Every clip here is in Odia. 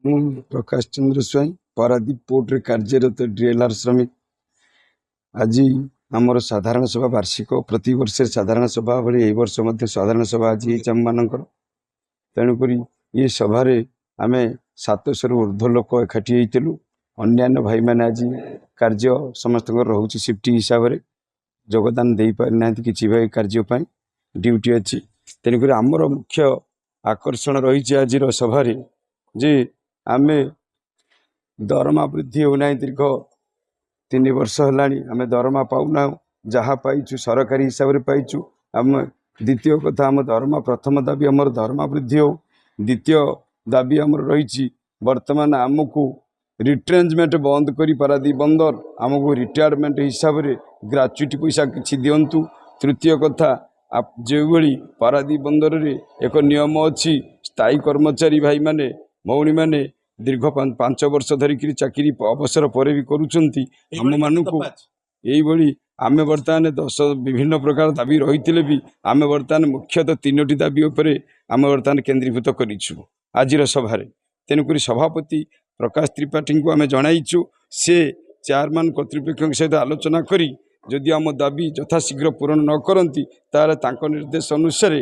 ମୁଁ ପ୍ରକାଶ ଚନ୍ଦ୍ର ସ୍ୱାଇଁ ପାରାଦୀପ ପୋର୍ଟରେ କାର୍ଯ୍ୟରତ ଡିଏଲ୍ଆର୍ ଶ୍ରମିକ। ଆଜି ଆମର ସାଧାରଣ ସଭା ବାର୍ଷିକ ପ୍ରତିବର୍ଷ ସାଧାରଣ ସଭା ଭଳି ଏହି ବର୍ଷ ମଧ୍ୟ ସାଧାରଣ ସଭା ଆଜି ହେଇଛି ଆମମାନଙ୍କର। ତେଣୁକରି ଏ ସଭାରେ ଆମେ 700ରୁ ଊର୍ଦ୍ଧ୍ୱ ଲୋକ ଏକାଠି ହେଇଥିଲୁ। ଅନ୍ୟାନ୍ୟ ଭାଇମାନେ ଆଜି କାର୍ଯ୍ୟ ସମସ୍ତଙ୍କର ରହୁଛି ସିଫ୍ଟି ହିସାବରେ ଯୋଗଦାନ ଦେଇପାରିନାହାନ୍ତି କିଛି ଭାଇ କାର୍ଯ୍ୟ ପାଇଁ ଡ୍ୟୁଟି ଅଛି। ତେଣୁକରି ଆମର ମୁଖ୍ୟ ଆକର୍ଷଣ ରହିଛି ଆଜିର ସଭାରେ ଯେ ଆମେ ଦରମା ବୃଦ୍ଧି ହେଉନାହିଁ। ଦୀର୍ଘ 3 ବର୍ଷ ହେଲାଣି ଆମେ ଦରମା ପାଉନାହୁଁ। ଯାହା ପାଇଛୁ ସରକାରୀ ହିସାବରେ ପାଇଛୁ। ଆମେ ଦ୍ୱିତୀୟ କଥା, ଆମ ଦରମା ପ୍ରଥମ ଦାବି ଆମର ଦରମା ବୃଦ୍ଧି ହେଉ। ଦ୍ୱିତୀୟ ଦାବି ଆମର ରହିଛି ବର୍ତ୍ତମାନ ଆମକୁ ରିଟ୍ରେଞ୍ଚମେଣ୍ଟ ବନ୍ଦ କରି ପାରାଦୀପ ବନ୍ଦର ଆମକୁ ରିଟାୟାରମେଣ୍ଟ ହିସାବରେ ଗ୍ରାଚୁଇଟି ପଇସା କିଛି ଦିଅନ୍ତୁ। ତୃତୀୟ କଥା, ଯେଉଁଭଳି ପାରାଦୀପ ବନ୍ଦରରେ ଏକ ନିୟମ ଅଛି, ସ୍ଥାୟୀ କର୍ମଚାରୀ ଭାଇମାନେ ଭଉଣୀମାନେ ଦୀର୍ଘ 5 ବର୍ଷ ଧରିକିରି ଚାକିରି ଅବସର ପରେ ବି କରୁଛନ୍ତି। ଆମମାନଙ୍କୁ ଏଇଭଳି ଆମେ ବର୍ତ୍ତମାନ 10 ବିଭିନ୍ନ ପ୍ରକାର ଦାବି ରହିଥିଲେ ବି ଆମେ ବର୍ତ୍ତମାନ ମୁଖ୍ୟତଃ 3ଟି ଦାବି ଉପରେ ଆମେ ବର୍ତ୍ତମାନ କେନ୍ଦ୍ରୀଭୂତ କରିଛୁ ଆଜିର ସଭାରେ। ତେଣୁକରି ସଭାପତି ପ୍ରକାଶ ତ୍ରିପାଠୀଙ୍କୁ ଆମେ ଜଣାଇଛୁ, ସେ ଚେୟାରମ୍ୟାନ୍ କର୍ତ୍ତୃପକ୍ଷଙ୍କ ସହିତ ଆଲୋଚନା କରି ଯଦି ଆମ ଦାବି ଯଥାଶୀଘ୍ର ପୂରଣ ନ କରନ୍ତି ତାହେଲେ ତାଙ୍କ ନିର୍ଦ୍ଦେଶ ଅନୁସାରେ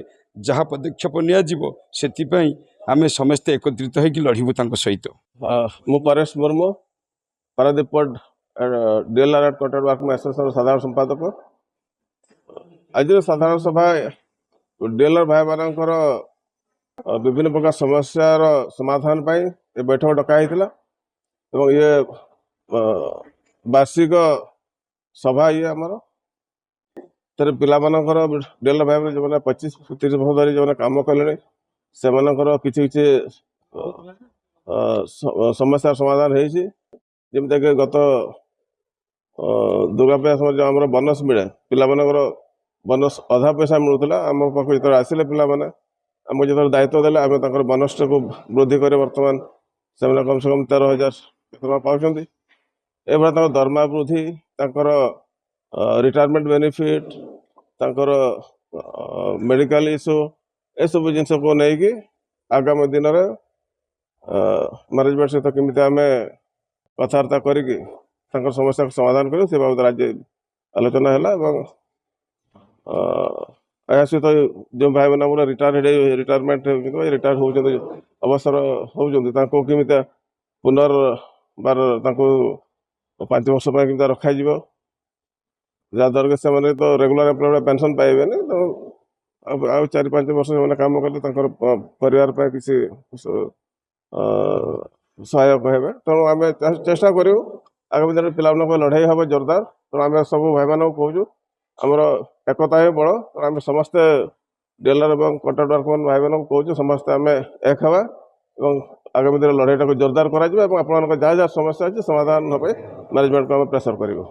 ଯାହା ପଦକ୍ଷେପ ନିଆଯିବ ସେଥିପାଇଁ ଆମେ ସମସ୍ତେ ଏକତ୍ରିତ ହେଇକି ଲଢ଼ିବୁ ତାଙ୍କ ସହିତ। ମୁଁ Paresh Murmu, Paradip port DLR contract workmen association ସାଧାରଣ ସମ୍ପାଦକ। ଆଜିର ସାଧାରଣ ସଭା ଡିଏଲ୍ଆର୍ ଭାଇମାନଙ୍କର ବିଭିନ୍ନ ପ୍ରକାର ସମସ୍ୟାର ସମାଧାନ ପାଇଁ ଏ ବୈଠକ ଡକା ହେଇଥିଲା ଏବଂ ଇଏ ବାର୍ଷିକ ସଭା ଆମର ସେଥିରେ ପିଲାମାନଙ୍କର ଡିଏଲ୍ଆର୍ ଭାଇମାନେ ଯେଉଁମାନେ 25-30 ବର୍ଷ ଧରି ଯେଉଁମାନେ କାମ କଲେଣି ସେମାନଙ୍କର କିଛି କିଛି ସମସ୍ୟାର ସମାଧାନ ହେଇଛି। ଯେମିତିକି ଗତ ଦୁର୍ଗା ପୂଜା ସମୟରେ ଯେଉଁ ଆମର ବୋନସ୍ ମିଳେ, ପିଲାମାନଙ୍କର ବୋନସ୍ ଅଧା ପଇସା ମିଳୁଥିଲା। ଆମ ପାଖକୁ ଯେତେବେଳେ ଆସିଲେ ପିଲାମାନେ ଆମକୁ ଯେତେବେଳେ ଦାୟିତ୍ୱ ଦେଲେ ଆମେ ତାଙ୍କର ବୋନସ୍ଟାକୁ ବୃଦ୍ଧି କରି ବର୍ତ୍ତମାନ ସେମାନେ କମ୍ ସେ କମ୍ 13,000 ଟଙ୍କା ପାଉଛନ୍ତି। ଏଭଳି ତାଙ୍କ ଦରମା ବୃଦ୍ଧି, ତାଙ୍କର ରିଟାୟାରମେଣ୍ଟ ବେନିଫିଟ୍, ତାଙ୍କର ମେଡ଼ିକାଲ ଇସ୍ୟୁ, ଏସବୁ ଜିନିଷକୁ ନେଇକି ଆଗାମୀ ଦିନରେ ମ୍ୟାନେଜମେଣ୍ଟ ସହିତ କେମିତି ଆମେ କଥାବାର୍ତ୍ତା କରିକି ତାଙ୍କର ସମସ୍ୟାକୁ ସମାଧାନ କରିବୁ ସେ ବାବଦରେ ଆଜି ଆଲୋଚନା ହେଲା। ଏବଂ ଏହା ସହିତ ଯେଉଁ ଭାଇମାନେ ଆମର ରିଟାୟାରମେଣ୍ଟ ରିଟାୟାର ହେଉଛନ୍ତି, ଅବସର ହେଉଛନ୍ତି, ତାଙ୍କୁ କେମିତି ପୁନର୍ବାର ତାଙ୍କୁ 5 ବର୍ଷ ପାଇଁ କେମିତି ରଖାଯିବ, ଯାହାଦ୍ୱାରା କି ସେମାନେ ତ ରେଗୁଲାର ଏମ୍ପ୍ଲୟମେଣ୍ଟ ପେନସନ୍ ପାଇବେନି। ତ ଆଉ 4-5 ବର୍ଷ ସେମାନେ କାମ କଲେ ତାଙ୍କର ପରିବାର ପାଇଁ କିଛି ସହାୟକ ହେବେ। ତେଣୁ ଆମେ ଚେଷ୍ଟା କରିବୁ ଆଗାମୀ ଦିନରେ ପିଲାମାନଙ୍କ ଲଢ଼େଇ ହେବ ଜୋରଦାର। ତେଣୁ ଆମେ ସବୁ ଭାଇମାନଙ୍କୁ କହୁଛୁ ଆମର ଏକତା ହିଁ ବଳ। ଆମେ ସମସ୍ତେ ଡିଏଲ୍ଆର୍ ଏବଂ କଣ୍ଟ୍ରାକ୍ଟ ୱାର୍କମେନ୍ ଭାଇମାନଙ୍କୁ କହୁଛୁ ସମସ୍ତେ ଆମେ ଏକ ହେବା ଏବଂ ଆଗାମୀ ଦିନରେ ଲଢ଼େଇଟାକୁ ଜୋରଦାର କରାଯିବ ଏବଂ ଆପଣମାନଙ୍କ ଯାହା ଯାହା ସମସ୍ୟା ଅଛି ସମାଧାନ ପାଇଁ ମ୍ୟାନେଜମେଣ୍ଟକୁ ଆମେ ପ୍ରେସର କରିବୁ।